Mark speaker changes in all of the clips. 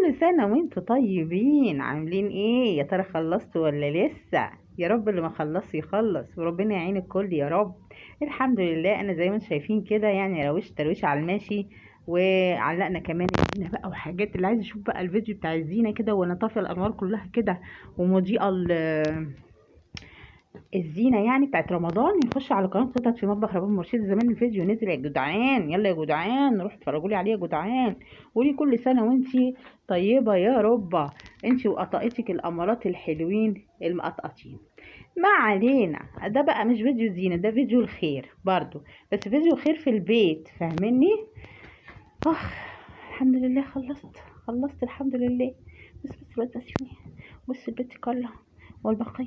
Speaker 1: كل سنة وانتوا طيبين. عاملين ايه؟ يا ترى خلصتوا ولا لسه؟ يا رب اللي ما خلص يخلص، وربنا يعين الكل يا رب. الحمد لله، انا زي ما انتوا شايفين كده يعني روشت ترويش على الماشي، وعلقنا كمان الزينة بقى وحاجات. اللي عايز يشوف بقى الفيديو بتاع الزينة كده وانا طافية الانوار كلها كده ومضيئة الزينة يعني بتاعت رمضان، يخش على قناة قطعة في مطبخ رباب مرشد. زمان الفيديو نزل يا جدعان، يلا يا جدعان روحوا اتفرجوا لي عليه يا جدعان. قولي كل سنة وانتي طيبة يا ربة، انتي وقطاقتك الأمارات الحلوين المقطقطين. ما علينا، ده بقى مش فيديو زينة، ده فيديو الخير برضو، بس فيديو خير في البيت، فاهميني؟ الحمد لله خلصت الحمد لله. بس بص البيت كلها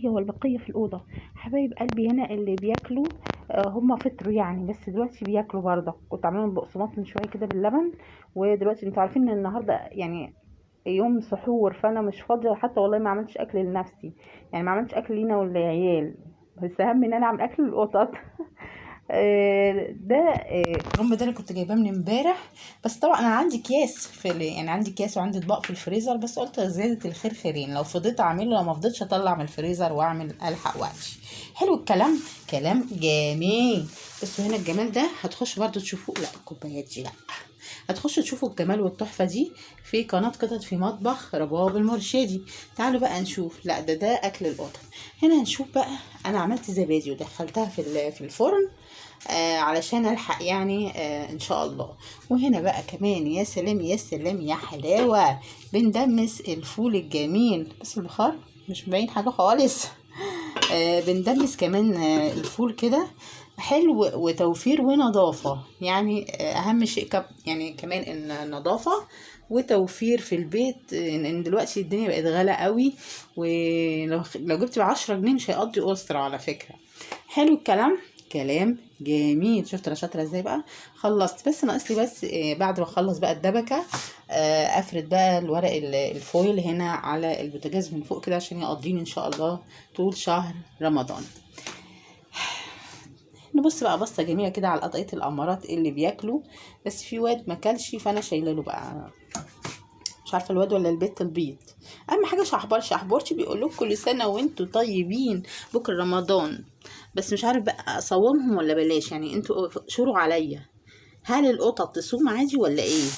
Speaker 1: والبقية في الأوضة. حبايب قلبي هنا اللي بياكلوا هما فطروا يعني، بس دلوقتي بياكلوا برضه. كنت عاملين بقسماط من شوية كده باللبن، ودلوقتي انتوا عارفين ان النهاردة يعني يوم سحور، فانا مش فاضية حتى والله، ما عملتش اكل لنفسي يعني، ما عملتش اكل لينا والعيال، بس اهم ان انا اعمل اكل للقطط. ده الرمب ده انا كنت جايباه من امبارح، بس طبعا انا عندي اكياس يعني عندي اكياس وعندي اطباق في الفريزر، بس قلت زياده الخير خيرين، لو فضيت اعمله، لو ما فضيتش اطلع من الفريزر واعمل الحق وقتي. حلو الكلام، كلام جميل. بس هنا الجمال ده هتخش برضو تشوفوه، لا الكوبايات دي لا، هتخشوا تشوفوا الجمال والتحفه دي في قناه قطط في مطبخ رباب المرشدي. تعالوا بقى نشوف. لا ده اكل القطط. هنا هنشوف بقى. انا عملت زبادي ودخلتها في الفرن علشان الحق يعني ان شاء الله. وهنا بقى كمان يا سلام يا سلام يا حلاوه، بندمس الفول الجميل، بس البخار مش مبين حاجه خالص. بندمس كمان الفول كده حلو، وتوفير ونظافه يعني. اهم شيء يعني كمان النظافه وتوفير في البيت، ان دلوقتي الدنيا بقت غاليه قوي، ولو جبت ب10 جنيه مش هيقضي اسره على فكره. حلو الكلام، كلام جميل. شفت انا شاطره ازاي بقى. خلصت، بس ناقص لي بس بعد ما اخلص بقى الدبكه افرد بقى الورق الفويل هنا على البوتاجاز من فوق كده، عشان يقضيني ان شاء الله طول شهر رمضان. نبص بقى بصه جميله كده على قطعيه الامارات اللي بياكلوا، بس في واد ما كلش، فانا شايله له بقى، مش عارفه الواد ولا البت البيض. اهم حاجه شحبرتي بيقول لكم كل سنه وانتوا طيبين، بكره رمضان، بس مش عارف بقى اصومهم ولا بلاش يعني. انتوا شوروا عليا، هل القطط تصوم عادي ولا ايه؟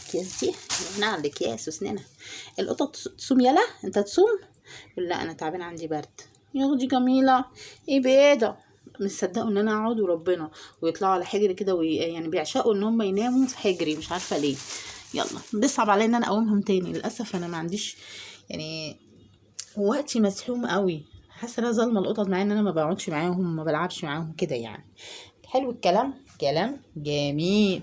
Speaker 1: اكياس دي احنا على الاكياس وسننا. القطط تصوم؟ يلا انت تصوم؟ لا انا تعبان عندي برد. يا دي جميله، ايه بيضه، مش صدقوا ان انا اقعد وربنا، ويطلعوا على حجري كده يعني بيعشقوا ان هم يناموا في حجري، مش عارفه ليه. يلا بيصعب عليا ان انا اقومهم تاني، للاسف انا ما عنديش يعني وقتي مسحوم قوي. حاسه ان انا ظالمه القطط، مع ان انا ما بقعدش معاهم ما بلعبش معاهم كده يعني. حلو الكلام، كلام جميل.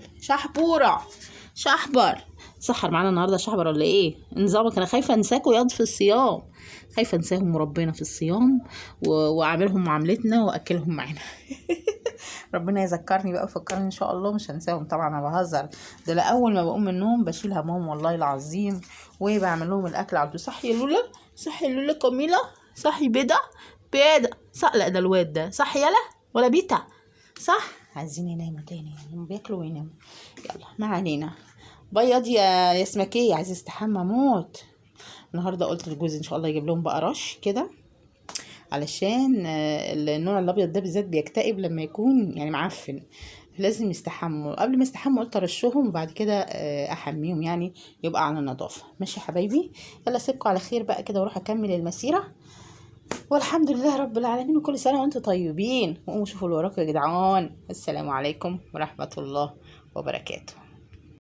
Speaker 1: شحبر تسحر معانا النهارده شحبر ولا ايه نظامك؟ انا خايفه انساكوا ياض في الصيام، خايفه انساهم ربنا في الصيام واعملهم معاملتنا واكلهم معانا. ربنا يذكرني بقى ويفكرني ان شاء الله، مش هنساهم طبعا، انا بهزر. ده لا، اول ما بقوم من النوم بشيل همهم والله العظيم، وبعمل لهم الاكل. عبده صحي يا لولا، صحي يا لولا كميله، صحي بيضه صح. لا ده الواد ده صح يلا، ولا بيتا صح. عايزين يناموا تاني، هم بياكلوا ويناموا. يلا ما علينا. بيض يا سمكيه، عايزه استحمى موت. النهارده قلت لجوزي ان شاء الله يجيب لهم بقى رش كده، علشان النوع الابيض ده بالذات بيكتئب لما يكون يعني معفن، لازم يستحموا. قبل ما يستحموا قلت ارشهم، وبعد كده احميهم يعني، يبقى على نظافه. ماشي يا حبايبي، يلا اسيبكم على خير بقى كده واروح اكمل المسيره، والحمد لله رب العالمين، وكل سنه وانتم طيبين. وقوموا شوفوا اللي وراكم يا جدعان. السلام عليكم ورحمه الله وبركاته.